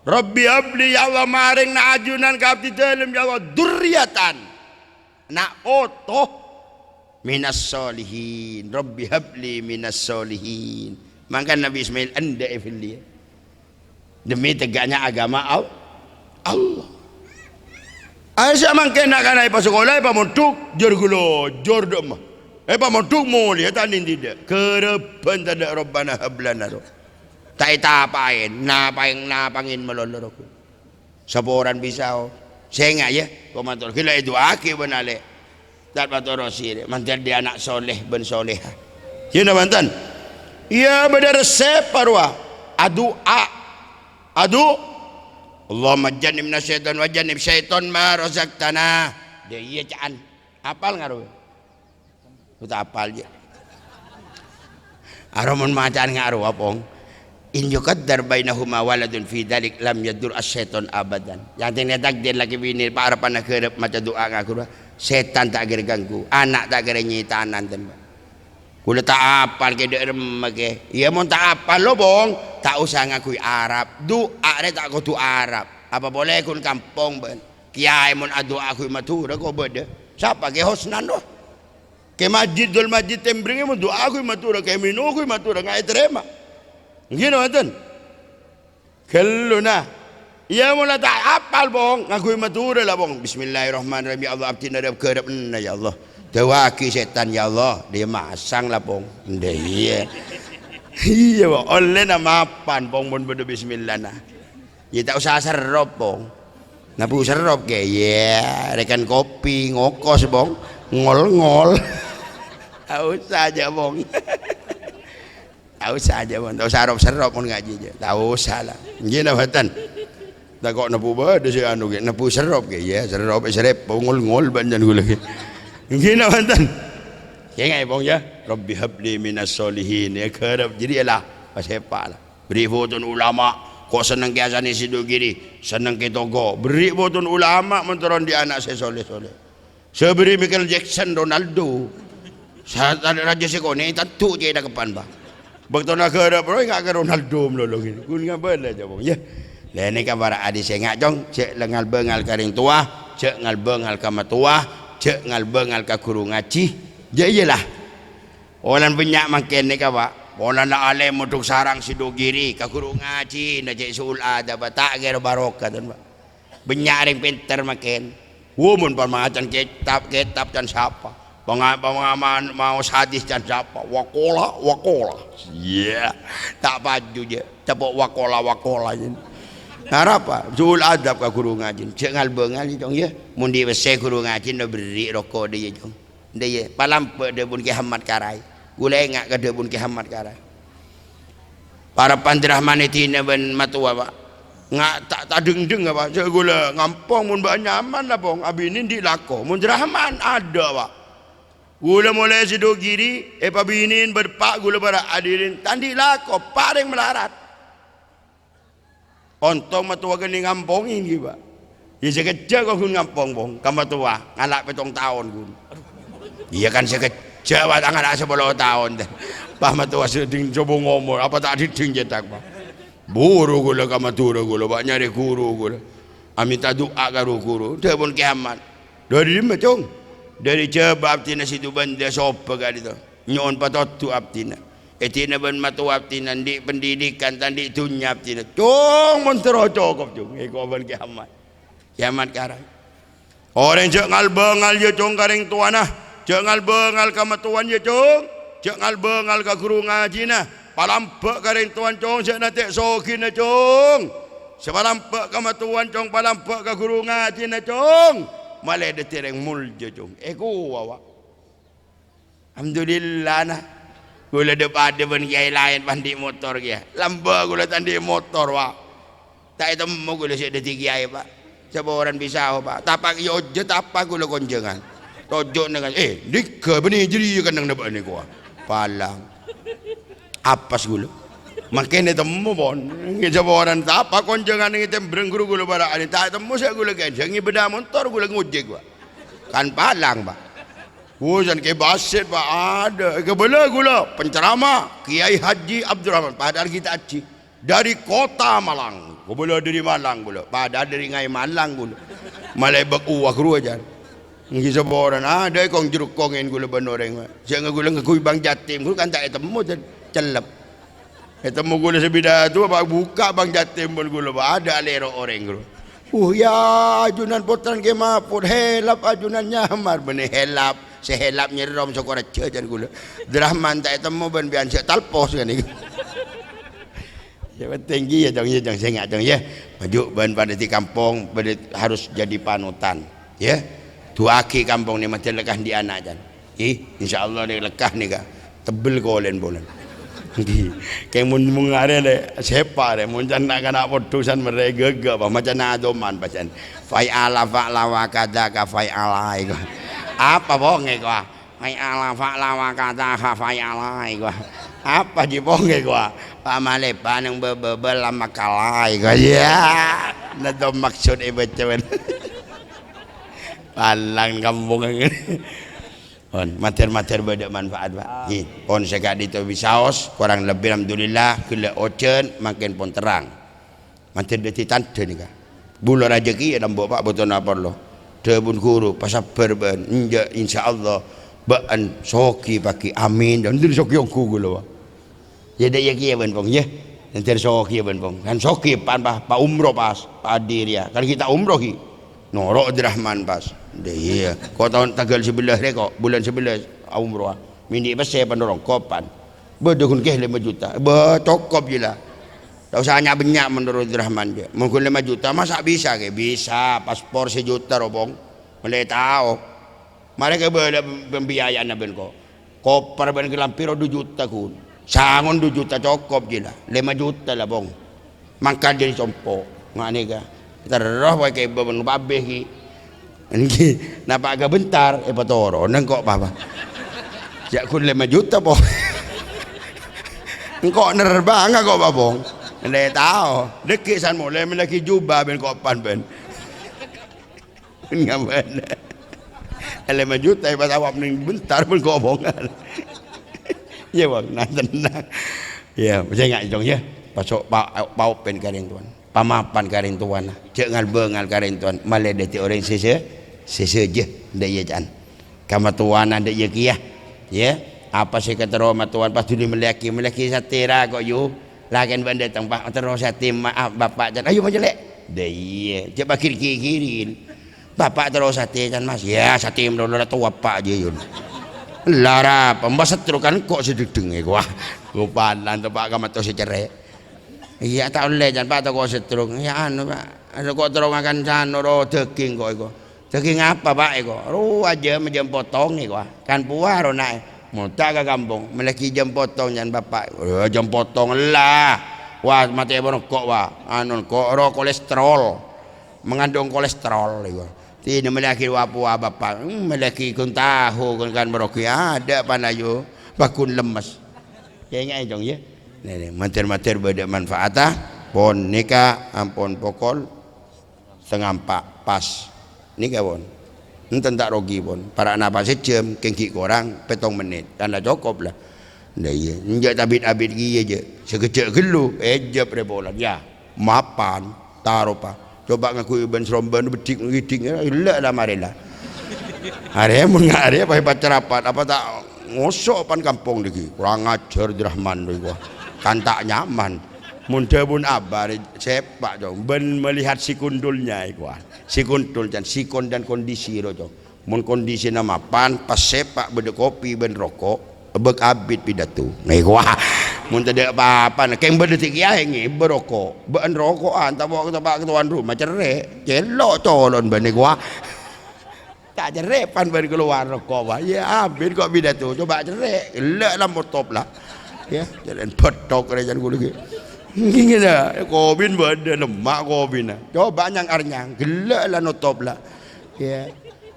Rabbi habli ya Allah maring na ajunan ka abdi dalem ya Allah durriyatan na oto minas solihin Rabbi habli minas solihin. Maka Nabi Ismail anda efili demi tegaknya agama Allah. Aisyah mangke nak kanai pa sekolah pa montuk jor gulo jor dom. Pa montuk mulia tanin tidak kerepan tada Rabbana hablana ro. Tak itapain, napangin melolor ko. Saboran bisa saya nggak ya, komantor kila itu aki benale. Dat batorosi, mantan dia anak soleh ben soleha. Yun na mantan. Iya beda resep parwa. Adu Allahumma jannibna syaitan wa jannib syaitan ma razaqtana. Dia iya caan. Apal ngaruh. Kita apal je. Aramun macaan ngaruh apong. In yuqaddar bainahuma waladun fi dalik lam yadur asyaiton abadan. Yang tinggal takdir lagi bini para panakerep macam doa ngaku setan tak kira ganggu, anak tak kira nyitanan tempat. Kula tak apal ke dek remake. Iya mon tak apal lo bong, tak usah ngakui Arab. Doa re tak kudu Arab. Apa boleh kun kampung ben. Kiai mon doa aku matura ko beda. Siapa ke hosnan doh? Ke masjidul masjid tembring mon doa aku matura ke minu aku matura ngai terima. Gini mantan, kalau na, ia mula tak apal bong, ngakui matura lah bong. Bismillahirrahmanirrahim. Ya Allah abdi nadab kerap ya Allah. Tewaki setan ya Allah, dia masang lah bong. Dia, iya bong. Oleh nama mapan bong bon bodo Bismillah nah. Ia tak usah serop bong. Napu serop ke ya rekan kopi ngokos bong ngol-ngol. Tahu saja bong. Tahu saja bong. Tahu serop pun ngaji je. Tahu salah. Gini batan. Tak kok napu bade si anu ke napu serop ke ya serop serep ngol-ngol banjan gula ke. Gini batan. Ya ngai bong ya. Rabbi habli minas solihin ya kerap jadi lah pas hepa lah. Beri foto ulama. Kok senang kiasan isi dogiri, senang ke togo. Beri botun ulama menturun di anak saya soleh-soleh. Seberi Michael Jackson, Ronaldo. Saat ada raja sekone tentu je dah kepan bah. Betul nak kerap bro enggak ke Ronaldo melolong ini. Kun ngabar lah jabong ya. Lah ni kabar adi saya ngak jong, cek lengal bengal karing tua, cek ngal bengal kama tua, cek ngal bengal ka guru ngaji. Ya iyalah. Orang banyak makin ni kabar. Wala na alim untuk sarang si dogiri ka guru ngaji na cek sul ada bata ger barokah dan ba banyak ring pinter makin wumun pamacan kitab dan siapa pengaman mau hadis dan siapa wakola yeah tak baju je cepok wakola je harapa sul adab ka guru ngaji cek ngal bengal jong ya mun di bese guru ngaji no beri rokok dia jong dia palampe de bun ki hamad karai gula engak ke debun kiamat kara para pandirahman itina ben matua pak ngak tak deng apa saya gula ngampong mun ba nyaman lah pong abinin di lako mun dirahman ada pak gula mulai sidogiri pabinin berpak gula bara adirin tandi lako paring melarat ontong matua geni ngampong ini pak ya sekejap kau ngampong pong kamatua ngalak petong tahun gun iya kan sekejap Jawa tangan asa 10 tahun dah. Pak matua seding coba ngomong apa tak diding cetak pak. Buru gula kamatura gula pak nyari guru gula. Aminta doa karo guru. Dia pun kiamat. Dari mana cong? Dari coba abtina situ benda sopa kali tu. Nyon patotu abtina. Etina ben matua abtina di pendidikan tandi dunia abtina. Cong mentero cokop cong. Eko ben kiamat. Kiamat karang. Orang cek ngal bengal je cong karing tuanah. Jangan bengal ka matuan ya cong, jangan bengal ka guru ngaji na, palampak ka rin tuan cong, siya natik sokin na cong, sepalampak ka matuan cong, palampak ka guru ngaji na cong, malay de tireng muljo cong, wawa, alhamdulillah na, gula de pada ben kiai lain pandi motor kia, lamba gula tandi motor wa, tak itu mau gula siya de kiai pak, siapa orang bisa pak, tapak yo je tapak gula konjengan. Tojok dengan dikka bani jadi kan nang dapat ni kuah palang apas gula makin itu temu bon kita orang tak apa konjangan ini tembreng guru gula bara ani tak temu saya gula kencengi beda motor gula ngojek pak kan palang pak hujan ke basit pak ada kebela gula penceramah Kiai Haji Abdurrahman padahal kita aci dari kota Malang kebela dari Malang gula padahal dari ngai Malang gula malai bakuah guru aja Ngisa boran ada kong jeruk kongin gula banoreng. Saya ngagula ngakui bang Jatim gula kan tak ketemu celep. Ketemu gula sebida tu apa buka bang Jatim pun gula ada lero orang gula. Ya ajunan potran ke mapun helap ajunan nyamar benih helap sehelap nyerom sokora cejan gula. Drahman tak ketemu ben bian saya talpos kan ni. Ya tinggi ya dong saya nggak dong ya. Maju ben pada di kampung harus jadi panutan ya. Dua aki kampung ni macam lekah di anak jan. InsyaAllah ni lekah ni kah tebel kolen bolan. Kayak mun mengare le sepa le mun jan nak kena putusan mereka gak bah macam nadoman bacan. Fai ala fa'la wa kada ka fai ala iko. Apa bonge ko? Fai ala fa'la wa kada ka fai ala iko. Apa di bonge ko? Pamale panang bebel lama kalai ko. Ya. Nadom maksud ibu cawen. Palang kampung on mater beda manfaat pak on sekak di tu bisaos kurang lebih alhamdulillah kela ocen makin pun terang mater deti tante ni kah bulan rezeki dalam bawa pak betul apa lo debun guru pasabar ben insyaallah baan soki paki amin dan dir soki aku gula ya dah ya kia ben pong ya nanti soki ben pong kan soki pan pa umroh pas padir ya kan kita umroh ki norok dirahman pas dia kau tahun tanggal 11 kok bulan 11 umrah mini pas saya pandorong kopan berdukun ke 5 juta cokop je lah Tak usah banyak menurut Rahman dia. Mungkin 5 juta masa bisa ke? Bisa. Paspor 1 juta robong. Boleh tahu. Mereka boleh pembiayaan ben kok. Koper ben kelampiro 2 juta kun. Sangon 2 juta cukup je lah. 5 juta lah bong. Mangka jadi compo. Ngani ka. Terus wae ke ben babeh ki. Ini nampak agak bentar patoro nang kok apa. Jak kun 5 juta po. Engkau nerbang kok babong. Ndek tahu. Dekik san mo le melaki jubah ben kok pan ben. Ngamen. 5 juta pas awak ning bentar pun kok bongan. Ya bang, nah tenang. Ya, saya ingat dong ya. Pasok bau pen karing tuan. Pamapan karing tuan. Cek ngal bengal karing tuan. Malah deti orang sese je daya jan. Kama tuan anda ya kia. Ya, apa sih kata Roma tuan pas dulu melaki satira kok yu. Lagan benda tempat terus hati maaf bapak jan. Ayo majelek. Daya, coba kiri-kirin. Bapak terus hati jan mas. Ya, sate dulu tua pak je yun. Lara pembas kan kok sedeng gua. Gupanan to Pak kamat to si cerai. Iya tak oleh jan Pak to kok setruk. Ya anu Pak. Ada kok terus makan sano ro daging kok iku. Daging apa Pak iku? Ru aja menjem potong iku. Kan puah ro nae. Muta ke kampung, meleki jam potong jan bapak. Jam potong lah. Wah mati kok wah. Anu kok ro kolesterol. Mengandung kolesterol iku. Tidak melaki wapu bapak, melaki kun tahu kan meroki ada panayo, bakun lemas. Ya ingat dong ya. Nih mater-mater beda manfaatah, pon nikah, ampon pokol, sengampak pas nikah pon. Enten tak rogi pon. Para napa sejam, kengki korang, 7 menit, tanda cukup lah. Nah iya, njak tabit-abit gigi aja, sekecil gelu, ejab rebolan, ya, mapan, taruh pak. Coba ngaku iban seromban betik ngiting ilak lah marilah. Hari mun ngare apa hebat cerapat apa tak ngosok pan kampung lagi. Kurang ajar Rahman gua. Kan tak nyaman. Mun debun abar sepak jong ben melihat si kundulnya gua. Si kundul dan sikon dan kondisi ro jong. Mun kondisi nama pan pas sepak bede kopi ben rokok bek abit pidato. Ngai gua. Mun tidak apa-apa, keng berdetik ya ini berokok, ben rokokan, tak bawa ke tuan rumah cerai, celok colon bani gua, tak cerai pan bani keluar rokok wah, ya abis kok bida tu, coba cerai, lek lah motop lah, ya, jalan petok rejan gua lagi, gini dah, kobin benda lemak kobin, coba nyang arnyang, gelak lah notop lah, ya.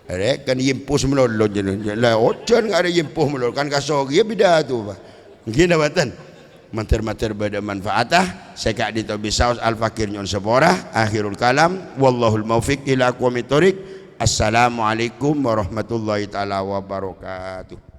Rek kan yimpus melolot je lah ocan ada yimpus melolot kan kasogi ya bida tu bah, gini batan. Mater-mater pada manfaatah sekak dito bisaus al-fakir nyon sepora akhirul kalam wallahul maufiq ila aqwamit thoriq. Assalamualaikum warahmatullahi taala wabarakatuh.